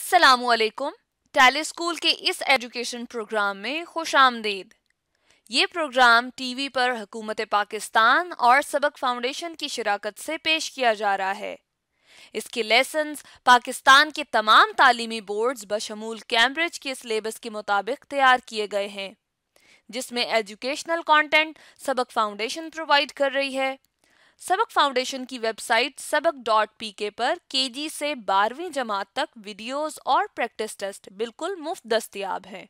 अस्सलामुअलैकुम। Tally school के इस एजुकेशन प्रोग्राम में खुशामदीद। ये प्रोग्राम टीवी पर हुकूमत पाकिस्तान और सबक फाउंडेशन की शिराकत से पेश किया जा रहा है। इसके लेसन्स पाकिस्तान के तमाम तालीमी बोर्ड्स बशमूल कैम्ब्रिज के सिलेबस के मुताबिक तैयार किए गए हैं, जिसमें एजुकेशनल कंटेंट सबक फाउंडेशन प्रोवाइड कर रही है। सबक फाउंडेशन की वेबसाइट sabak.pk पर केजी से 12वीं जमात तक वीडियोस और प्रैक्टिस टेस्ट बिल्कुल मुफ्त दस्तयाब हैं।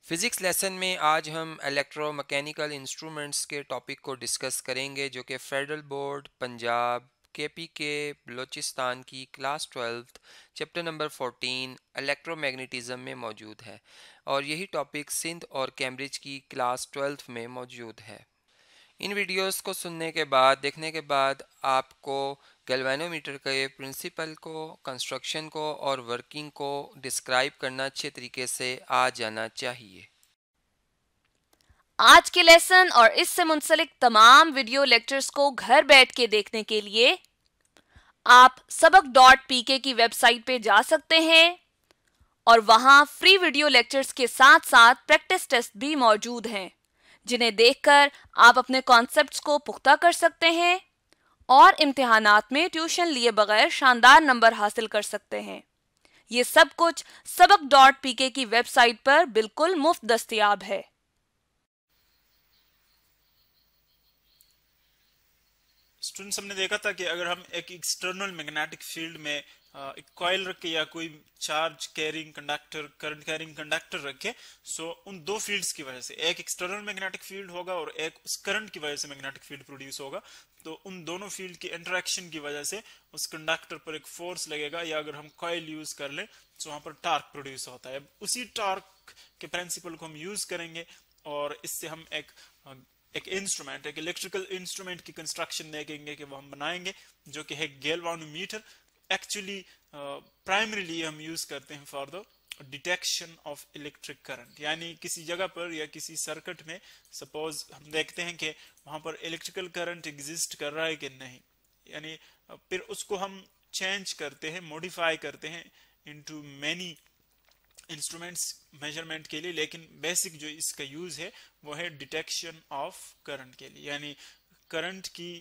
फिज़िक्स लेसन में आज हम इलेक्ट्रोमैकेनिकल इंस्ट्रूमेंट्स के टॉपिक को डिस्कस करेंगे, जो कि federal board Punjab KPK Balochistan की क्लास 12 चैप्टर नंबर 14 इलेक्ट्रोमैग्नेटिज्म में मौजूद है, और यही टॉपिक सिंध और कैम्ब्रिज की क्लास 12 में मौजूद है। इन वीडियोस को सुनने के बाद, देखने के बाद आपको गैल्वेनोमीटर के प्रिंसिपल को, कंस्ट्रक्शन को और वर्किंग को डिस्क्राइब करना अच्छे तरीके से आ जाना चाहिए। आज के लेसन और इससे मुंसलिक तमाम वीडियो लेक्चर्स को घर बैठ के देखने के लिए आप sabak.pk की वेबसाइट पे जा सकते हैं और वहां फ्री वीडियो लेक्चर्स के साथ साथ प्रैक्टिस टेस्ट भी मौजूद हैं, जिन्हें देखकर आप अपने कॉन्सेप्ट्स को पुख्ता कर सकते हैं और इम्तिहानात में ट्यूशन लिए बगैर शानदार नंबर हासिल कर सकते हैं। ये सब कुछ sabak.pk की वेबसाइट पर बिल्कुल मुफ्त दस्तयाब है। स्टूडेंट्स, हमने देखा था कि अगर हम एक एक्सटर्नल मैग्नेटिक फील्ड में एक कॉइल रखे या कोई charge carrying conductor, current carrying conductor रखे, सो उन दो फील्ड्स की वजह से एक एक्सटर्नल मैग्नेटिक फील्ड होगा और एक उस करंट की वजह से मैग्नेटिक फील्ड प्रोड्यूस होगा। तो उन दोनों फील्ड की इंटरेक्शन की वजह से उस कंडक्टर पर एक फोर्स लगेगा, या अगर हम कॉइल यूज कर लें तो वहां पर टार्क प्रोड्यूस होता है। उसी टार्क के प्रिंसिपल को हम यूज करेंगे और इससे हम एक इंस्ट्रूमेंट, एक इलेक्ट्रिकल इंस्ट्रूमेंट की कंस्ट्रक्शन देखेंगे कि वो हम बनाएंगे, जो कि है गैल्वानोमीटर। एक्चुअली प्राइमरीली हम यूज करते हैं for the detection of electric current, यानी किसी जगह पर या किसी सर्किट में सपोज हम देखते हैं कि वहां पर इलेक्ट्रिकल करंट एग्जिस्ट कर रहा है कि नहीं, यानी फिर उसको हम चेंज करते हैं, मॉडिफाई करते हैं इनटू मेनी इंस्ट्रूमेंट्स मेजरमेंट के लिए। लेकिन बेसिक जो इसका यूज है वो है डिटेक्शन ऑफ करंट के लिए, यानी करंट की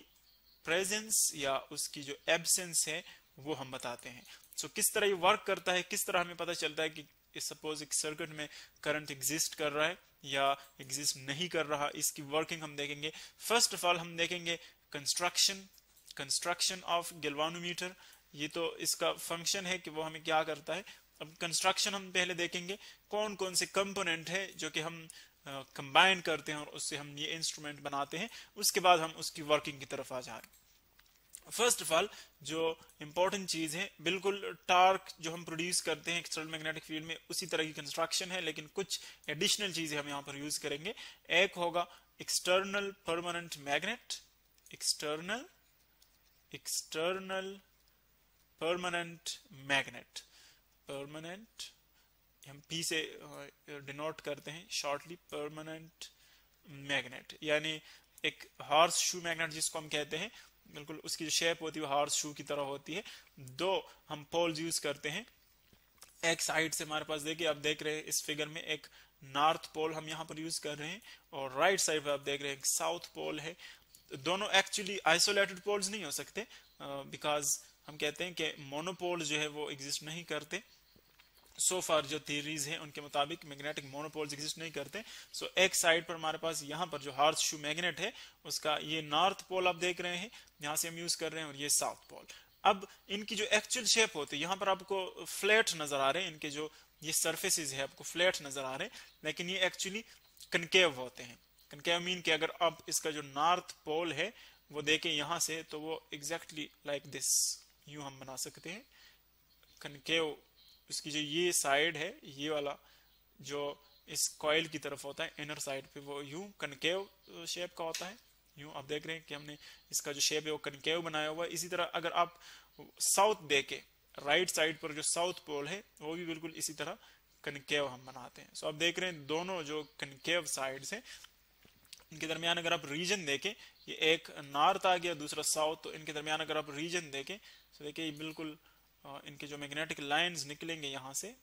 प्रेजेंस या उसकी जो एब्सेंस है वो हम बताते हैं। सो किस तरह ये वर्क करता है, किस तरह हमें पता चलता है कि सपोज एक सर्किट में करंट एग्जिस्ट कर रहा है या एग्जिस्ट नहीं कर रहा, इसकी वर्किंग हम देखेंगे। फर्स्ट ऑफ ऑल हम देखेंगे कंस्ट्रक्शन ऑफ गैल्वानोमीटर। ये तो इसका फंक्शन है कि वो हमें क्या करता है। अब कंस्ट्रक्शन हम पहले देखेंगे, कौन कौन से कंपोनेंट है जो कि हम कंबाइन करते हैं और उससे हम ये इंस्ट्रूमेंट बनाते हैं। उसके बाद हम उसकी वर्किंग की तरफ आ जाएं। फर्स्ट ऑफ ऑल जो इंपॉर्टेंट चीज है, बिल्कुल टार्क जो हम प्रोड्यूस करते हैं एक्सटर्नल मैग्नेटिक फील्ड में, उसी तरह की कंस्ट्रक्शन है, लेकिन कुछ एडिशनल चीजें हम यहाँ पर यूज करेंगे। एक होगा external permanent magnet, external permanent magnet, permanent हम पी से डिनोट करते हैं शॉर्टली, परमानेंट मैग्नेट, यानी एक हॉर्स शू मैग्नेट जिसको हम कहते हैं, बिल्कुल उसकी जो शेप होती है वो हॉर्स शू की तरह होती है। दो हम पोल्स यूज करते हैं। एक साइड से हमारे पास देखिए, आप देख रहे हैं इस फिगर में एक नॉर्थ पोल हम यहाँ पर यूज कर रहे हैं, और राइट साइड पर आप देख रहे हैं एक साउथ पोल है। दोनों एक्चुअली आइसोलेटेड पोल्स नहीं हो सकते, बिकॉज हम कहते हैं कि मोनोपोल जो है वो एग्जिस्ट नहीं करते। सो फार जो थियरीज हैं उनके मुताबिक मैग्नेटिक मोनोपोल्स एग्जिस्ट नहीं करते। सो एक साइड पर हमारे पास यहाँ पर जो हॉर्स शू मैग्नेट है उसका ये नॉर्थ पोल आप देख रहे हैं, यहाँ से हम यूज कर रहे हैं, और ये साउथ पोल। अब इनकी जो एक्चुअल शेप होती है, यहाँ पर आपको फ्लैट नजर आ रहे हैं, इनके जो ये सर्फेसिस है आपको फ्लैट नजर आ रहे हैं, लेकिन ये एक्चुअली कनकेव होते हैं। कनकेव मीन कि अगर आप इसका जो नॉर्थ पोल है वो देखें यहाँ से, तो वो एग्जैक्टली लाइक दिस, यूं हम बना सकते हैं कनकेव। उसकी जो ये साइड है, ये वाला जो इस कॉइल की तरफ होता है इनर साइड पे, वो यूं कनकेव शेप का होता है। यूं आप देख रहे हैं कि हमने इसका जो शेप है वो कनकेव बनाया हुआ है। इसी तरह अगर आप साउथ देखे, राइट साइड पर जो साउथ पोल है वो भी बिल्कुल इसी तरह कनकेव हम बनाते हैं। सो आप देख रहे हैं दोनों जो कनकेव साइड्स हैं, इनके दरमियान अगर आप रीजन देखें, ये एक नॉर्थ आ गया दूसरा साउथ, तो इनके दरमियान अगर आप रीजन देखें तो देखिए ये बिल्कुल इनके जो मैग्नेटिक लाइंस निकलेंगे यहाँ से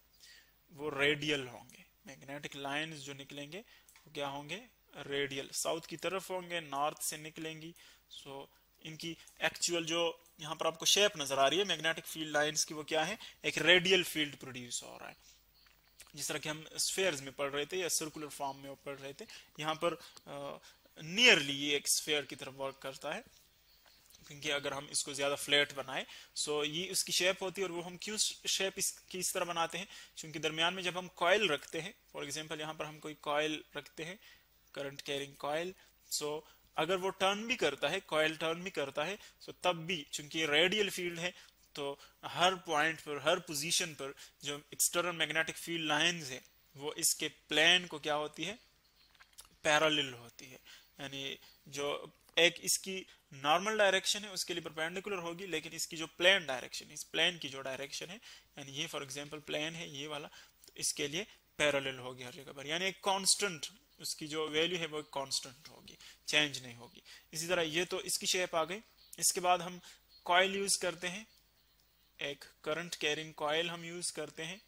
वो रेडियल होंगे। मैग्नेटिक लाइंस जो निकलेंगे वो क्या होंगे, रेडियल, साउथ की तरफ होंगे, नॉर्थ से निकलेंगी। सो इनकी एक्चुअल जो यहाँ पर आपको शेप नजर आ रही है मैग्नेटिक फील्ड लाइंस की, वो क्या है, एक रेडियल फील्ड प्रोड्यूस हो रहा है, जिस तरह कि हम स्फेयर्स में पढ़ रहे थे या सर्कुलर फॉर्म में पढ़ रहे थे। यहाँ पर नियरली ये एक स्फेयर की तरफ वर्क करता है, क्योंकि अगर हम इसको ज्यादा फ्लैट बनाए सो ये उसकी शेप होती है। और वो हम क्यों शेप इसकी इस तरह बनाते हैं, क्योंकि दरमियान में जब हम कॉइल रखते हैं, फॉर एग्जांपल यहाँ पर हम कोई कॉइल रखते हैं, करंट कैरिंग कॉइल, सो अगर वो टर्न भी करता है, कॉइल टर्न भी करता है, सो तब भी चूंकि रेडियल फील्ड है तो हर पॉइंट पर, हर पोजीशन पर जो एक्सटर्नल मैग्नेटिक फील्ड लाइंस है वो इसके प्लेन को क्या होती है, पैरेलल होती है। यानी जो एक इसकी नॉर्मल डायरेक्शन है उसके लिए परपेंडिकुलर होगी, लेकिन इसकी जो प्लेन डायरेक्शन, इस प्लेन की जो डायरेक्शन है, यानी ये फॉर एग्जांपल प्लेन है ये वाला, तो इसके लिए पैरेलल होगी हर जगह पर, यानी एक कांस्टेंट, उसकी जो वैल्यू है वो कांस्टेंट होगी, चेंज नहीं होगी। इसी तरह ये तो इसकी शेप आ गई। इसके बाद हम कॉइल यूज करते हैं, एक करंट कैरिंग कॉइल हम यूज करते हैं,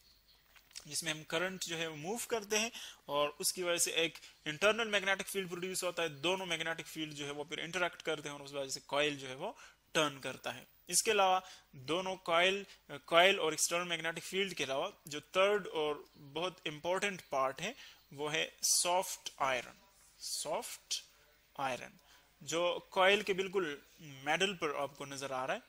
जिसमें हम करंट जो है वो मूव करते हैं और उसकी वजह से एक इंटरनल मैग्नेटिक फील्ड प्रोड्यूस होता है। दोनों मैग्नेटिक फील्ड जो है वो फिर इंटरेक्ट करते हैं और उस वजह से कॉइल जो है वो टर्न करता है। इसके अलावा दोनों कॉइल और एक्सटर्नल मैग्नेटिक फील्ड के अलावा जो थर्ड और बहुत इंपॉर्टेंट पार्ट है वो है सॉफ्ट आयरन। सॉफ्ट आयरन जो कॉइल के बिल्कुल मेडल पर आपको नजर आ रहा है,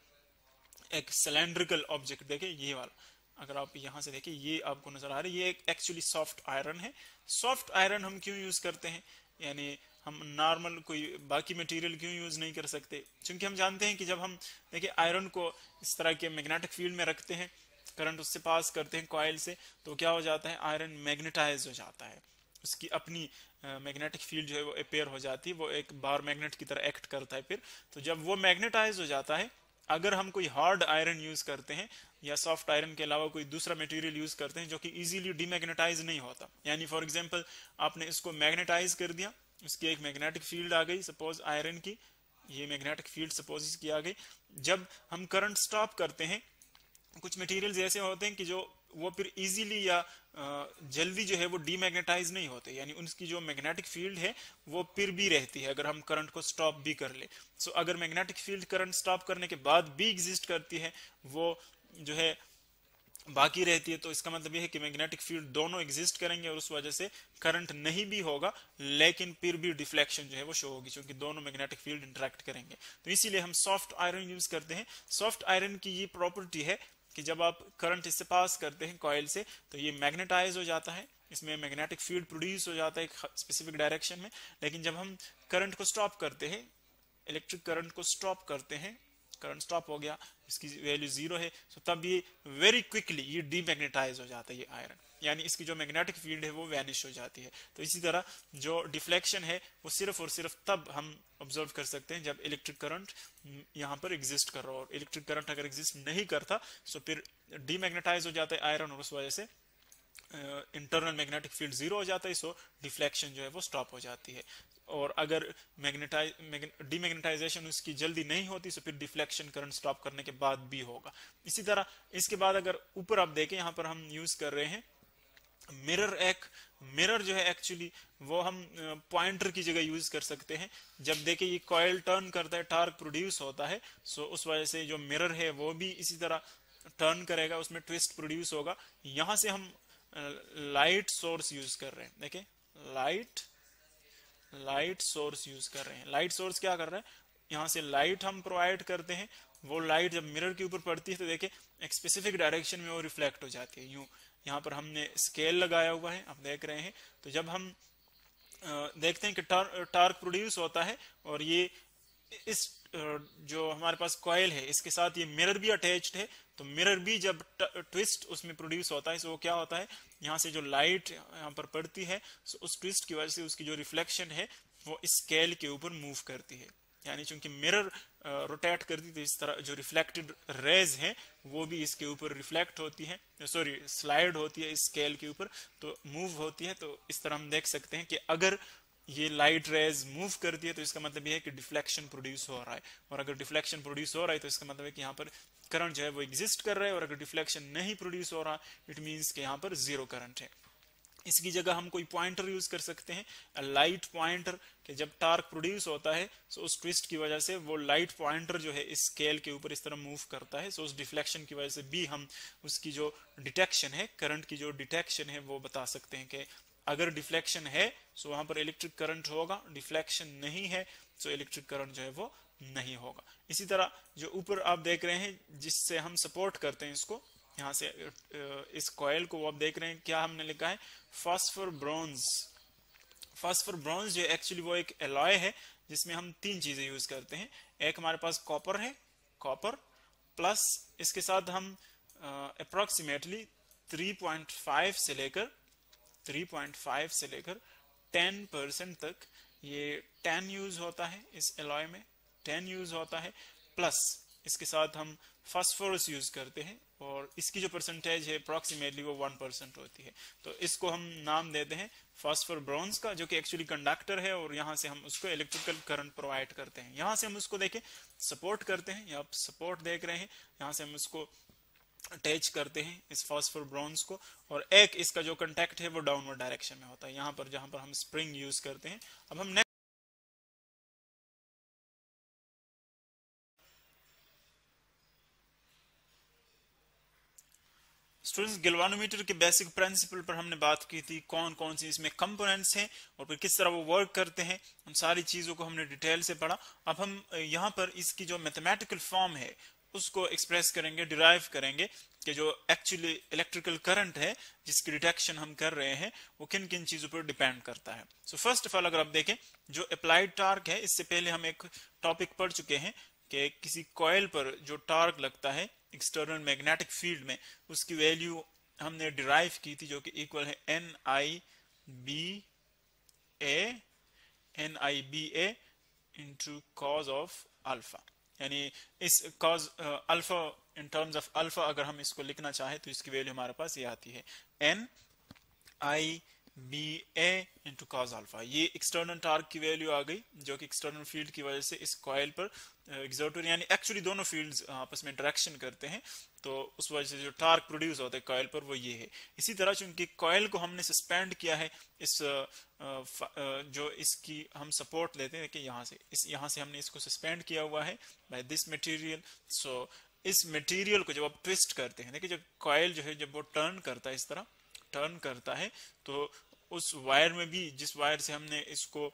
एक सिलेंड्रिकल ऑब्जेक्ट देखे ये वाला, अगर आप यहां से देखें ये आपको नजर आ रहा है, ये एक एक्चुअली सॉफ्ट आयरन है। सॉफ्ट आयरन हम क्यों यूज करते हैं, यानी हम नॉर्मल कोई बाकी मटेरियल क्यों यूज नहीं कर सकते, क्योंकि हम जानते हैं कि जब हम देखिए आयरन को इस तरह के मैग्नेटिक फील्ड में रखते हैं, करंट उससे पास करते हैं कॉइल से, तो क्या हो जाता है, आयरन मैग्नेटाइज हो जाता है, उसकी अपनी मैग्नेटिक फील्ड जो है वो अपेयर हो जाती है, वो एक बार मैग्नेट की तरह एक्ट करता है फिर। तो जब वो मैग्नेटाइज हो जाता है, अगर हम कोई हार्ड आयरन यूज करते हैं या सॉफ्ट आयरन के अलावा कोई दूसरा मटेरियल यूज करते हैं जो कि इजीली डीमैग्नेटाइज नहीं होता, यानी फॉर एग्जांपल आपने इसको मैग्नेटाइज कर दिया, उसकी एक मैग्नेटिक फील्ड आ गई सपोज आयरन की, ये मैग्नेटिक फील्ड सपोज इसकी आ गई, जब हम करंट स्टॉप करते हैं कुछ मटेरियल्स ऐसे होते हैं कि जो वो फिर इजीली या जल्दी जो है वो डीमैग्नेटाइज नहीं होते, यानी उनकी जो मैग्नेटिक फील्ड है वो फिर भी रहती है अगर हम करंट को स्टॉप भी कर ले। सो अगर मैग्नेटिक फील्ड करंट स्टॉप करने के बाद भी एग्जिस्ट करती है, वो जो है बाकी रहती है, तो इसका मतलब ये है कि मैग्नेटिक फील्ड दोनों एग्जिस्ट करेंगे और उस वजह से करंट नहीं भी होगा लेकिन फिर भी डिफ्लेक्शन जो है वो शो होगी, क्योंकि दोनों मैग्नेटिक फील्ड इंटरेक्ट करेंगे। तो इसीलिए हम सॉफ्ट आयरन यूज करते हैं। सॉफ्ट आयरन की ये प्रॉपर्टी है कि जब आप करंट इससे पास करते हैं कॉइल से तो ये मैग्नेटाइज हो जाता है, इसमें मैग्नेटिक फील्ड प्रोड्यूस हो जाता है एक स्पेसिफिक डायरेक्शन में। लेकिन जब हम करंट को स्टॉप करते हैं, इलेक्ट्रिक करंट को स्टॉप करते हैं, करंट स्टॉप हो गया, इसकी वैल्यू 0 है, तो तब ये वेरी क्विकली ये डीमैग्नेटाइज हो जाता है ये आयरन, यानी इसकी जो मैग्नेटिक फील्ड है वो वैनिश हो जाती है। तो इसी तरह जो डिफ्लेक्शन है वो सिर्फ और सिर्फ तब हम ऑब्जर्व कर सकते हैं जब इलेक्ट्रिक करंट यहाँ पर एग्जिस्ट कर रहा हो, और इलेक्ट्रिक करंट अगर एग्जिस्ट नहीं करता तो फिर डीमैग्नेटाइज हो जाता है आयरन और उस वजह से इंटरनल मैग्नेटिक फील्ड 0 हो जाता है, सो डिफ्लेक्शन जो है वो स्टॉप हो जाती है। और अगर डीमैग्नेटाइजेशन उसकी जल्दी नहीं होती तो फिर डिफ्लेक्शन करंट स्टॉप करने के बाद भी होगा। इसी तरह इसके बाद अगर ऊपर आप देखें, यहाँ पर हम यूज कर रहे हैं मिरर। एक मिरर जो है एक्चुअली वो हम पॉइंटर की जगह यूज कर सकते हैं। जब देखें ये कॉइल टर्न करता है, टार्क प्रोड्यूस होता है, सो उस वजह से जो मिरर है वो भी इसी तरह टर्न करेगा, उसमें ट्विस्ट प्रोड्यूस होगा। यहां से हम लाइट सोर्स यूज कर रहे हैं, देखें लाइट सोर्स यूज कर रहे हैं। लाइट सोर्स क्या कर रहा है, यहाँ से लाइट हम प्रोवाइड करते हैं, वो लाइट जब मिरर के ऊपर पड़ती है तो देखिए एक स्पेसिफिक डायरेक्शन में वो रिफ्लेक्ट हो जाती है। यूं यहाँ पर हमने स्केल लगाया हुआ है, आप देख रहे हैं। तो जब हम देखते हैं कि टार्क प्रोड्यूस होता है और ये इस जो हमारे पास कॉइल है इसके साथ ये मिरर भी अटैच्ड है, तो मिरर भी जब ट्विस्ट उसमें प्रोड्यूस होता है तो वो क्या होता है, यहाँ से जो लाइट यहाँ पर पड़ती है तो उस ट्विस्ट की वजह से उसकी जो रिफ्लेक्शन है वो इस स्केल के ऊपर मूव करती है। यानी चूंकि मिरर रोटेट करती तो इस तरह जो रिफ्लेक्टेड रेज है वो भी इसके ऊपर रिफ्लेक्ट होती है, सॉरी स्लाइड होती है इस स्केल के ऊपर, तो मूव होती है। तो इस तरह हम देख सकते हैं कि अगर ये लाइट रेज मूव करती है तो इसका मतलब ये है कि डिफ्लेक्शन प्रोड्यूस हो रहा है, और अगर डिफ्लेक्शन प्रोड्यूस हो रहा है तो इसका मतलब है कि यहाँ पर करंट जो है वो एग्जिस्ट कर रहा है, और अगर डिफ्लेक्शन नहीं प्रोड्यूस हो रहा इट मीन्स कि यहाँ पर जीरो करंट है। इसकी जगह हम कोई पॉइंटर यूज कर सकते हैं, लाइट पॉइंटर, कि जब टार्क प्रोड्यूस होता है सो उस ट्विस्ट की वजह से वो लाइट पॉइंटर जो है इस स्केल के ऊपर इस तरह मूव करता है, सो उस डिफ्लेक्शन की वजह से भी हम उसकी जो डिटेक्शन है, करंट की जो डिटेक्शन है वो बता सकते हैं कि अगर डिफ्लेक्शन है सो वहां पर इलेक्ट्रिक करंट होगा, डिफ्लेक्शन नहीं है सो इलेक्ट्रिक करंट जो है वो नहीं होगा। इसी तरह जो ऊपर आप देख रहे हैं जिससे हम सपोर्ट करते हैं इसको, यहाँ से इस कॉइल को आप देख रहे हैं क्या हमने लिखा है, फास्फोर ब्रॉन्ज। फास्फोर ब्रॉन्ज जो एक्चुअली वो एक एलॉय है जिसमें हम तीन चीजें यूज करते हैं। एक हमारे पास कॉपर है, कॉपर प्लस इसके साथ हम अप्रोक्सीमेटली 3.5 से लेकर 10% तक ये 10 यूज होता है, इस एलॉय में 10 यूज होता है, प्लस इसके साथ हम फास्फोरस यूज करते हैं और इसकी जो परसेंटेज है अप्रोक्सीमेटली वो 1% होती है। तो इसको हम नाम देते हैं फास्फोर ब्रॉन्ज का, जो कि एक्चुअली कंडक्टर है और यहाँ से हम उसको इलेक्ट्रिकल करंट प्रोवाइड करते हैं। यहाँ से हम उसको देखें सपोर्ट करते हैं, यहाँ सपोर्ट देख रहे हैं, यहाँ से हम उसको अटैच करते हैं इस फास्फोर ब्रॉन्ज को, और एक इसका जो कंटेक्ट है वो डाउनवर्ड डायरेक्शन में होता है, यहाँ पर जहां पर हम स्प्रिंग यूज करते हैं। अब हम स्टूडेंट्स गैल्वानोमीटर के बेसिक प्रिंसिपल पर हमने बात की थी, कौन कौन सी इसमें कंपोनेंट्स हैं और फिर किस तरह वो वर्क करते हैं, उन सारी चीजों को हमने डिटेल से पढ़ा। अब हम यहाँ पर इसकी जो मैथमेटिकल फॉर्म है उसको एक्सप्रेस करेंगे, डिराइव करेंगे कि जो एक्चुअली इलेक्ट्रिकल करंट है जिसकी डिटेक्शन हम कर रहे हैं वो किन किन चीजों पर डिपेंड करता है। सो फर्स्ट ऑफ ऑल अगर आप देखें जो अप्लाइड टार्क है, इससे पहले हम एक टॉपिक पढ़ चुके हैं कि किसी कॉइल पर जो टार्क लगता है एक्सटर्नल मैग्नेटिक फील्ड में, उसकी वैल्यू हमने डिराइव की थी जो कि इक्वल है NIBA into cos of alpha. यानी इस cause alpha in terms of alpha अगर हम इसको लिखना चाहे तो इसकी वैल्यू हमारे पास ये आती है NIBA इंटू कॉज अल्फा। ये एक्सटर्नल टार्क की वैल्यू आ गई जो कि एक्सटर्नल फील्ड की वजह से इस कॉइल पर एग्जर्ट हो रही है, यानी एक्चुअली दोनों फील्ड्स आपस में इंटरेक्शन करते हैं तो उस वजह से जो टार्क प्रोड्यूस होता है कॉइल पर वो ये है। इसी तरह चूंकि कॉइल को हमने सस्पेंड किया है, इस जो इसकी हम सपोर्ट लेते हैं कि यहाँ से हमने इसको सस्पेंड किया हुआ है बाय दिस मटेरियल। सो इस मटेरियल को जब आप ट्विस्ट करते हैं, देखिए जब कॉइल जो है जब वो टर्न करता है, इस तरह टर्न करता है तो उस वायर में भी, जिस वायर से हमने इसको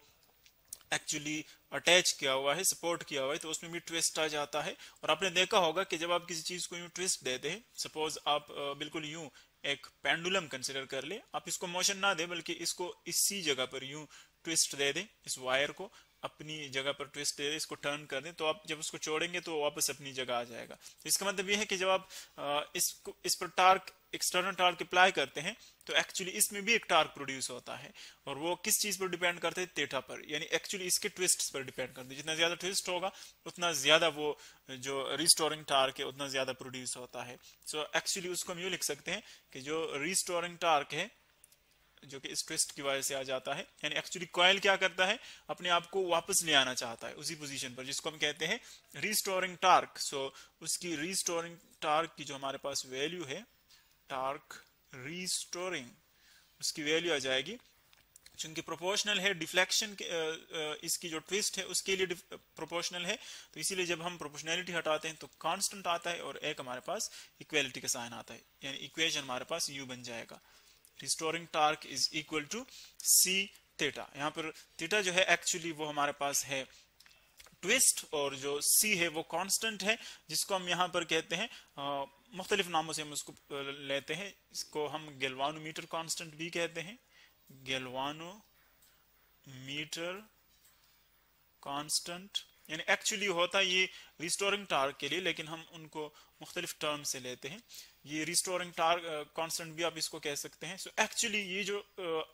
एक्चुअली अटैच किया हुआ है, सपोर्ट किया हुआ है, तो उसमें भी ट्विस्ट आ जाता है। और आपने देखा होगा कि जब आप किसी चीज को यूं ट्विस्ट देते हैं, सपोज आप बिल्कुल यूं एक पेंडुलम कंसिडर कर ले, आप इसको मोशन ना दे बल्कि इसको इसी जगह पर यूं ट्विस्ट दे दें, इस वायर को अपनी जगह पर ट्विस्ट दे दें, इसको टर्न कर दें, तो आप जब उसको छोड़ेंगे तो वापस अपनी जगह आ जाएगा। तो इसका मतलब यह है कि जब आप इस पर टार्क, एक्सटर्नल टार्क अप्लाई करते हैं तो एक्चुअली इसमें भी एक टार्क प्रोड्यूस होता है, और वो किस चीज पर डिपेंड करते हैं, थीटा पर, यानी एक्चुअली इसके ट्विस्ट पर डिपेंड करते हैं। जितना ज्यादा ट्विस्ट होगा उतना ज्यादा वो जो रिस्टोरिंग टार्क है उतना ज्यादा प्रोड्यूस होता है। सो एक्चुअली उसको हम यूं लिख सकते हैं कि जो रिस्टोरिंग टार्क है जो कि इस ट्विस्ट की वजह से आ जाता है, यानी एक्चुअली कॉइल क्या करता है, अपने आप को वापस ले आना चाहता है उसी पोजीशन पर, जिसको हम कहते हैं रिस्टोरिंग टार्क। सो उसकी रिस्टोरिंग टार्क की जो हमारे पास वैल्यू है, टार्क रिस्टोरिंग, उसकी वैल्यू आ जाएगी, चूंकि प्रोपोर्शनल है डिफ्लेक्शन के इसकी जो ट्विस्ट है उसके लिए प्रोपोर्शनल है, तो इसीलिए जब हम प्रोपोर्शनैलिटी हटाते हैं तो कांस्टेंट आता है और एक हमारे पास इक्वालिटी का साइन आता है, यानी इक्वेशन हमारे पास यू बन जाएगा, restoring torque is equal to C theta. यहाँ पर थीटा जो है एक्चुअली वो हमारे पास है ट्विस्ट, और जो सी है वो कांस्टेंट है, जिसको हम यहाँ पर कहते हैं मुख्तलिफ नामों से हम उसको लेते हैं, इसको हम गैल्वानोमीटर कांस्टेंट भी कहते हैं, गैल्वानोमीटर कांस्टेंट, यानी एक्चुअली होता ये रिस्टोरिंग टार्क के लिए, लेकिन हम उनको मुख्तलिफ टर्म से लेते हैं। ये रिस्टोरिंग टार्क कांस्टेंट भी आप इसको कह सकते हैं। सो एक्चुअली ये जो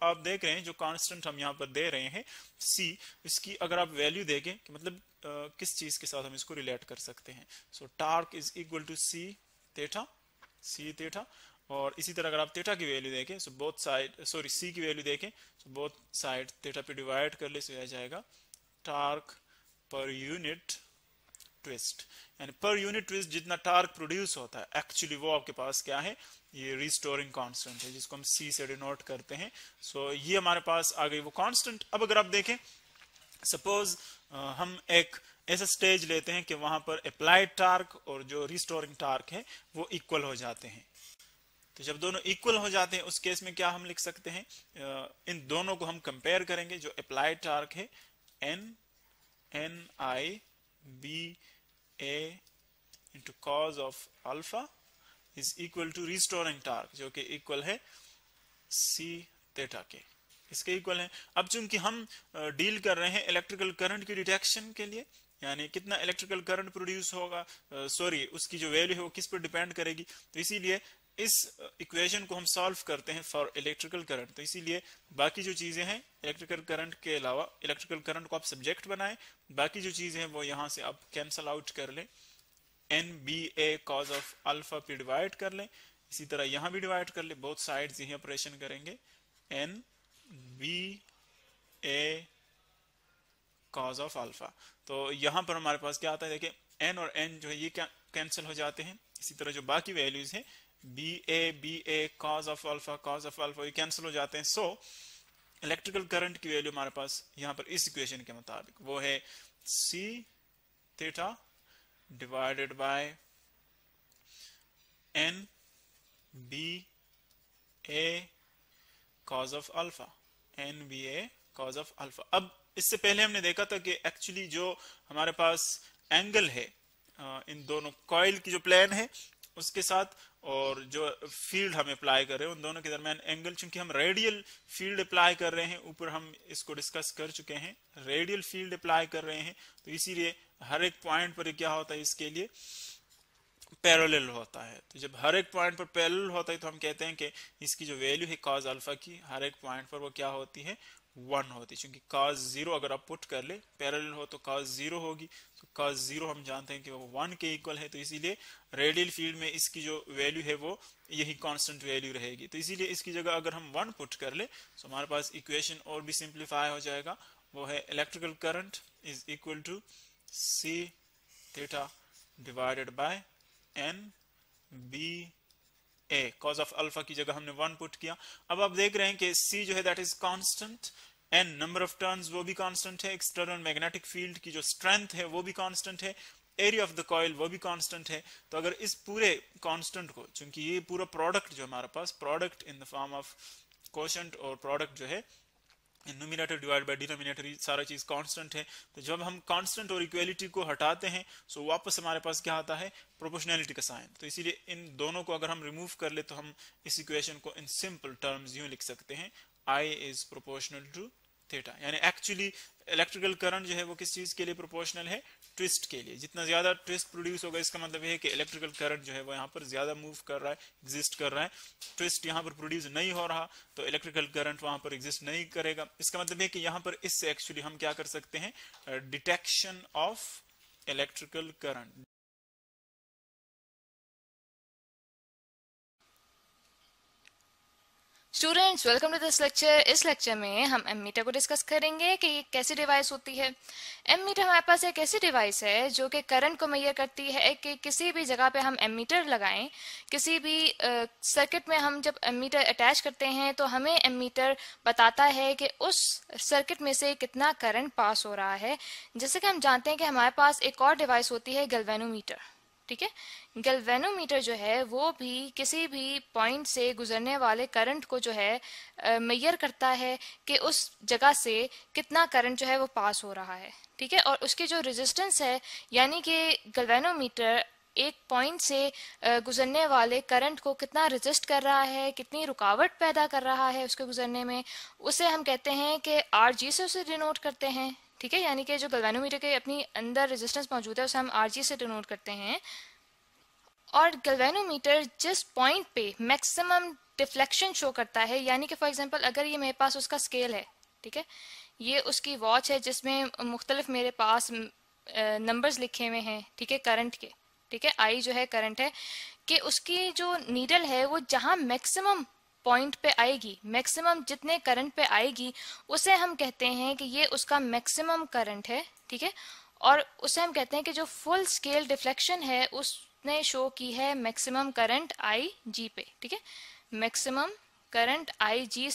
आप देख रहे हैं जो कांस्टेंट हम यहाँ पर दे रहे हैं सी, इसकी अगर आप वैल्यू देखें कि मतलब किस चीज के साथ हम इसको रिलेट कर सकते हैं। So torque is equal to C theta, और इसी तरह अगर आप थीटा की वैल्यू देखें सो बोथ साइड सी की वैल्यू देखें सो बोथ साइड थीटा पे डिवाइड कर ले सो यह जाएगा टार्क पर यूनिट ट्विस्ट, यानी पर यूनिट ट्विस्ट जितना टार्क प्रोड्यूस होता है एक्चुअली वो आपके पास क्या है, ये रिस्टोरिंग कांस्टेंट है जिसको हम सी से डिनोट करते हैं। सो ये हमारे पास आ गई वो कांस्टेंट। अब अगर आप देखें सपोज हम एक ऐसा स्टेज लेते हैं कि वहां पर अप्लाइड टार्क और जो रिस्टोरिंग टार्क है वो इक्वल हो जाते हैं। तो जब दोनों इक्वल हो जाते हैं उस केस में क्या हम लिख सकते हैं, इन दोनों को हम कंपेयर करेंगे। जो अप्लाइड टार्क है N I B A into cos of alpha is equal to restoring torque जो कि इक्वल है सी थीटा के, इसके इक्वल है। अब चूंकि हम डील कर रहे हैं इलेक्ट्रिकल करंट की डिटेक्शन के लिए, यानी कितना इलेक्ट्रिकल करंट प्रोड्यूस होगा, उसकी जो वैल्यू है वो किस पर डिपेंड करेगी, तो इसीलिए इस इक्वेशन को हम सॉल्व करते हैं फॉर इलेक्ट्रिकल करंट। तो इसीलिए बाकी जो चीजें हैं इलेक्ट्रिकल करंट के अलावा, इलेक्ट्रिकल करंट को आप सब्जेक्ट बनाएं, बाकी जो चीजें हैं वो यहां से आप कैंसल आउट कर लें, N B A cos of alpha पे डिवाइड कर लें, इसी तरह यहां भी डिवाइड कर ले, बोथ साइड्स यही ऑपरेशन करेंगे, N B A cos of alpha. तो यहां पर हमारे पास क्या आता है, देखिए एन और एन जो है ये क्या कैंसिल हो जाते हैं, इसी तरह जो बाकी वैल्यूज हैं B A cos of alpha ये कैंसिल हो जाते हैं। सो इलेक्ट्रिकल करंट की वैल्यू हमारे पास यहां पर इस इक्वेशन के मुताबिक वो है C theta divided by N B A cos of alpha, N B A cos of alpha. अब इससे पहले हमने देखा था कि एक्चुअली जो हमारे पास एंगल है इन दोनों कॉइल की जो प्लेन है उसके साथ और जो फील्ड हम अप्लाई कर रहे हैं उन दोनों के दरमियान एंगल, चूंकि हम रेडियल फील्ड अप्लाई कर रहे हैं, ऊपर हम इसको डिस्कस कर चुके हैं, रेडियल फील्ड अप्लाई कर रहे हैं, तो इसीलिए हर एक पॉइंट पर क्या होता है इसके लिए पैरेलल होता है। तो जब हर एक पॉइंट पर पैरेलल होता है तो हम कहते हैं कि इसकी जो वैल्यू है कॉज अल्फा की हर एक पॉइंट पर वो क्या होती है, 1 होती है, क्योंकि cos 0 अगर आप पुट कर ले पैरेलल हो तो cos 0 होगी, तो cos 0 हम जानते हैं कि वो 1 के इक्वल है, तो इसीलिए रेडियल फील्ड में इसकी जो वैल्यू है वो यही कांस्टेंट वैल्यू रहेगी। तो इसीलिए इसकी जगह अगर हम 1 पुट कर ले तो हमारे पास इक्वेशन और भी सिंप्लीफाई हो जाएगा, वो है electrical current is equal to C theta divided by N B A cos of alpha की जगह हमने 1 पुट किया। अब आप देख रहे हैं कि C जो है that is constant, N number of turns वो भी कांस्टेंट है, एक्सटर्नल मैग्नेटिक फील्ड की जो स्ट्रेंथ है वो भी कांस्टेंट है, एरिया ऑफ द कॉइल वो भी कांस्टेंट है। तो अगर इस पूरे कांस्टेंट को, चूंकि ये पूरा प्रोडक्ट जो हमारे पास product in the form of quotient और प्रोडक्ट जो है न्यूमिनेटर डिवाइड बाय डिनोमिनेटर सारा चीज कांस्टेंट है, तो जब हम कांस्टेंट और इक्वलिटी को हटाते हैं सो वापस हमारे पास क्या आता है, प्रोपोर्शनैलिटी का साइन। तो इसीलिए इन दोनों को अगर हम रिमूव कर ले तो हम इस इक्वेशन को इन सिंपल टर्म्स यूं लिख सकते हैं, I is proportional to theta, यानी एक्चुअली इलेक्ट्रिकल करंट जो है वो किस चीज के लिए प्रोपोर्शनल है, ट्विस्ट के लिए। जितना ज्यादा ट्विस्ट प्रोड्यूस होगा इसका मतलब है कि इलेक्ट्रिकल करंट जो है वो यहाँ पर ज्यादा मूव कर रहा है, एग्जिस्ट कर रहा है। ट्विस्ट यहाँ पर प्रोड्यूस नहीं हो रहा तो इलेक्ट्रिकल करंट वहां पर एग्जिस्ट नहीं करेगा। इसका मतलब है कि यहाँ पर इससे एक्चुअली हम क्या कर सकते हैं, detection of electrical current. Students welcome to this lecture. इस लेक्चर में हम एमीटर को डिस्कस करेंगे कि ये कैसी डिवाइस होती है। एमीटर हमारे पास एक ऐसी डिवाइस है जो कि करंट को मेजर करती है कि किसी भी जगह पे हम एमीटर लगाएं, किसी भी सर्किट में हम जब एमीटर अटैच करते हैं तो हमें एमीटर बताता है कि उस सर्किट में से कितना करंट पास हो रहा है। जैसे कि हम जानते हैं कि हमारे पास एक और डिवाइस होती है गैल्वेनोमीटर, ठीक है। गैल्वेनोमीटर जो है वो भी किसी भी पॉइंट से गुजरने वाले करंट को जो है मेजर करता है कि उस जगह से कितना करंट जो है वो पास हो रहा है, ठीक है। और उसकी जो रेजिस्टेंस है, यानी कि गैल्वेनोमीटर एक पॉइंट से गुजरने वाले करंट को कितना रेजिस्ट कर रहा है, कितनी रुकावट पैदा कर रहा है उसके गुजरने में, उसे हम कहते हैं कि RG से उसे डिनोट करते हैं, ठीक है। यानी कि जो गैल्वेनोमीटर के अपनी अंदर रेजिस्टेंस मौजूद है उसे हम RG से डिनोट करते हैं। और गैल्वेनोमीटर जिस पॉइंट पे मैक्सिमम डिफ्लेक्शन शो करता है, यानी कि फॉर एग्जांपल अगर ये मेरे पास उसका स्केल है, ठीक है, ये उसकी वॉच है जिसमें मुख्तलिफ मेरे पास नंबर्स लिखे हुए हैं, ठीक है, करंट के, ठीक है। I जो है करंट है कि उसकी जो नीडल है वो जहाँ मैक्सिमम पॉइंट पे आएगी, मैक्सिमम जितने करंट पे आएगी, उसे हम कहते हैं कि ये उसका मैक्सिमम करंट है, ठीक है। और उसे हम कहते हैं कि जो फुल स्केल डिफ्लेक्शन है उसने शो की है मैक्सिमम करंट आई जी पे, ठीक है। Maximum current I ji